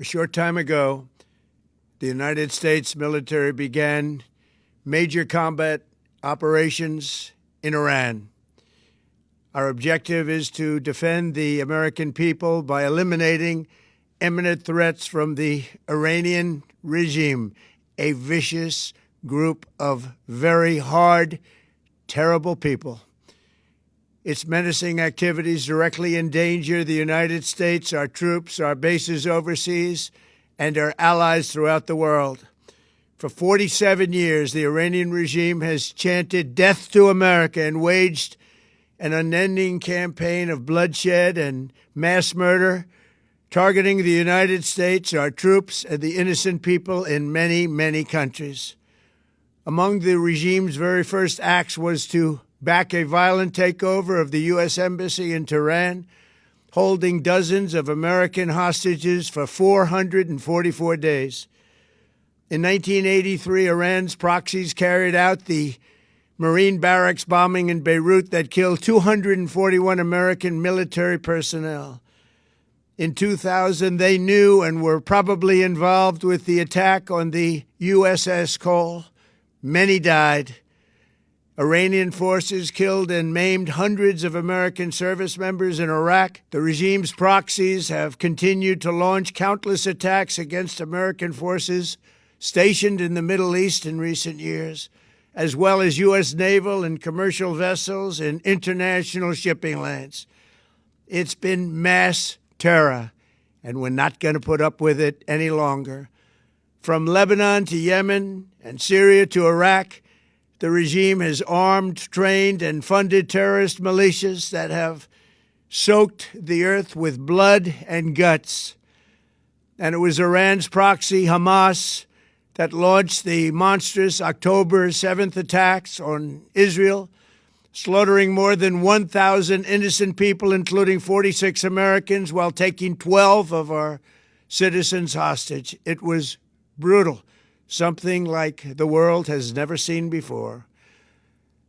A short time ago, the United States military began major combat operations in Iran. Our objective is to defend the American people by eliminating imminent threats from the Iranian regime, a vicious group of very hard, terrible people. Its menacing activities directly endanger the United States, our troops, our bases overseas, and our allies throughout the world. For 47 years, the Iranian regime has chanted death to America and waged an unending campaign of bloodshed and mass murder, targeting the United States, our troops, and the innocent people in many, many countries. Among the regime's very first acts was to back a violent takeover of the U.S. Embassy in Tehran, holding dozens of American hostages for 444 days. In 1983, Iran's proxies carried out the Marine barracks bombing in Beirut that killed 241 American military personnel. In 2000, they knew and were probably involved with the attack on the USS Cole. Many died. Iranian forces killed and maimed hundreds of American service members in Iraq. The regime's proxies have continued to launch countless attacks against American forces stationed in the Middle East in recent years, as well as U.S. naval and commercial vessels in international shipping lanes. It's been mass terror, and we're not going to put up with it any longer. From Lebanon to Yemen and Syria to Iraq, the regime has armed, trained, and funded terrorist militias that have soaked the earth with blood and guts. And it was Iran's proxy, Hamas, that launched the monstrous October 7th attacks on Israel, slaughtering more than 1,000 innocent people, including 46 Americans, while taking 12 of our citizens hostage. It was brutal, something like the world has never seen before.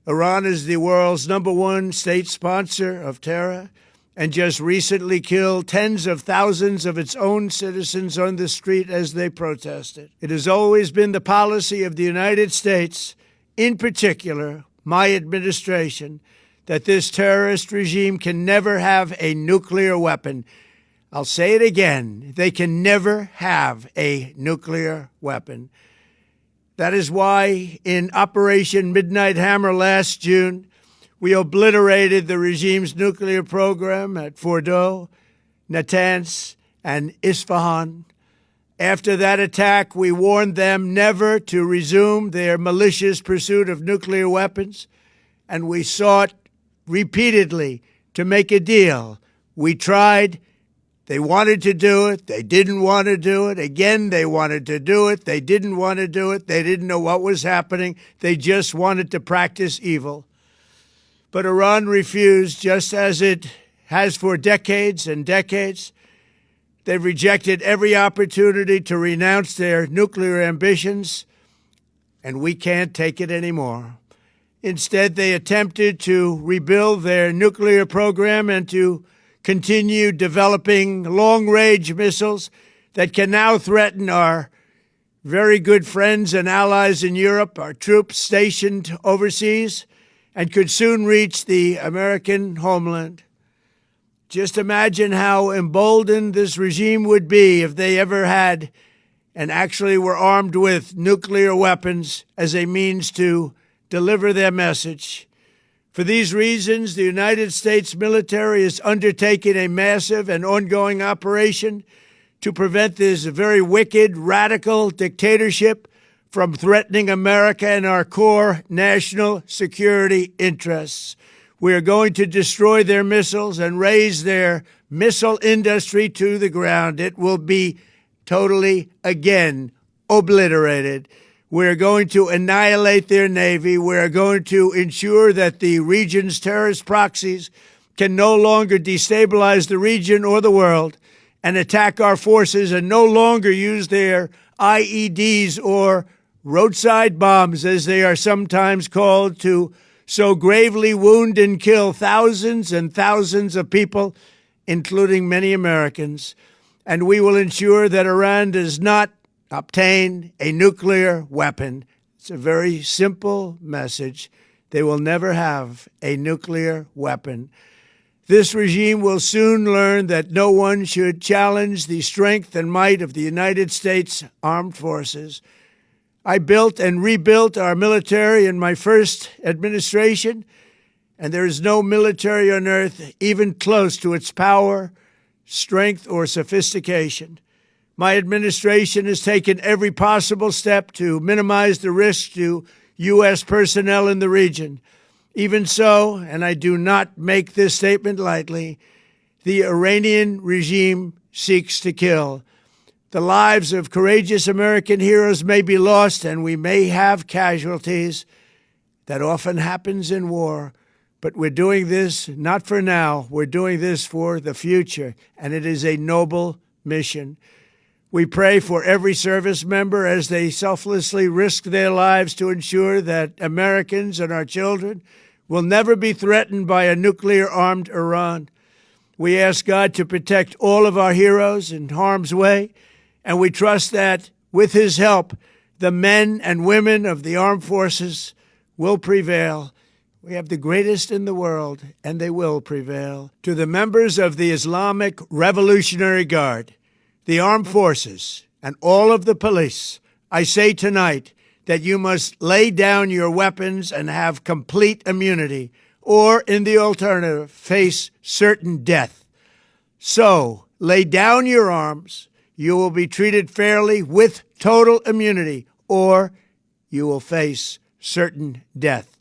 Iran is the world's #1 state sponsor of terror and just recently killed tens of thousands of its own citizens on the street as they protested. It has always been the policy of the United States, in particular my administration, that this terrorist regime can never have a nuclear weapon. I'll say it again, they can never have a nuclear weapon. That is why in Operation Midnight Hammer last June, we obliterated the regime's nuclear program at Fordow, Natanz, and Isfahan. After that attack, we warned them never to resume their malicious pursuit of nuclear weapons, and we sought repeatedly to make a deal. We tried. They wanted to do it. They didn't want to do it. Again, they wanted to do it. They didn't want to do it. They didn't know what was happening. They just wanted to practice evil. But Iran refused, just as it has for decades and decades. They've rejected every opportunity to renounce their nuclear ambitions, and we can't take it anymore. Instead, they attempted to rebuild their nuclear program and to continue developing long-range missiles that can now threaten our very good friends and allies in Europe, our troops stationed overseas, and could soon reach the American homeland. Just imagine how emboldened this regime would be if they ever had and actually were armed with nuclear weapons as a means to deliver their message. For these reasons, the United States military is undertaking a massive and ongoing operation to prevent this very wicked, radical dictatorship from threatening America and our core national security interests. We are going to destroy their missiles and raise their missile industry to the ground. It will be totally, again, obliterated. We're going to annihilate their Navy. We're going to ensure that the region's terrorist proxies can no longer destabilize the region or the world and attack our forces and no longer use their IEDs or roadside bombs, as they are sometimes called, to so gravely wound and kill thousands and thousands of people, including many Americans. and we will ensure that Iran does not obtain a nuclear weapon. It's a very simple message. They will never have a nuclear weapon. This regime will soon learn that no one should challenge the strength and might of the United States Armed Forces. I built and rebuilt our military in my first administration, and there is no military on earth even close to its power, strength, or sophistication. My administration has taken every possible step to minimize the risk to U.S. personnel in the region. Even so, and I do not make this statement lightly, the Iranian regime seeks to kill. The lives of courageous American heroes may be lost, and we may have casualties. That often happens in war. But we're doing this not for now. We're doing this for the future, and it is a noble mission. We pray for every service member as they selflessly risk their lives to ensure that Americans and our children will never be threatened by a nuclear-armed Iran. We ask God to protect all of our heroes in harm's way, and we trust that, with His help, the men and women of the armed forces will prevail. We have the greatest in the world, and they will prevail. To the members of the Islamic Revolutionary Guard, the armed forces, and all of the police, I say tonight that you must lay down your weapons and have complete immunity, or, in the alternative, face certain death. So, lay down your arms. You will be treated fairly with total immunity, or you will face certain death.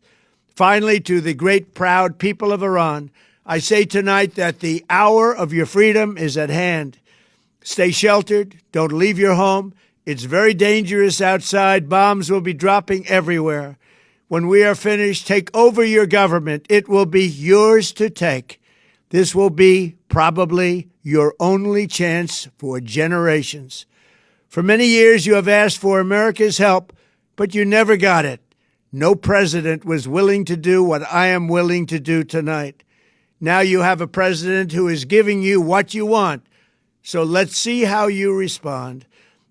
Finally, to the great, proud people of Iran, I say tonight that the hour of your freedom is at hand. Stay sheltered. Don't leave your home. It's very dangerous outside. Bombs will be dropping everywhere. When we are finished, take over your government. It will be yours to take. This will be probably your only chance for generations. For many years, you have asked for America's help, but you never got it. No president was willing to do what I am willing to do tonight. Now you have a president who is giving you what you want. So let's see how you respond.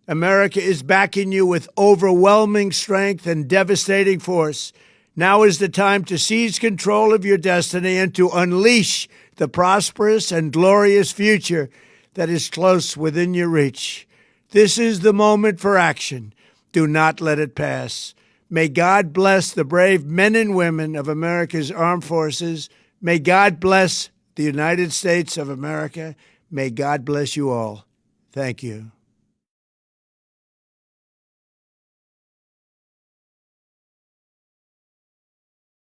America is backing you with overwhelming strength and devastating force. Now is the time to seize control of your destiny and to unleash the prosperous and glorious future that is close within your reach. This is the moment for action. Do not let it pass. May God bless the brave men and women of America's armed forces. May God bless the United States of America. May God bless you all. Thank you.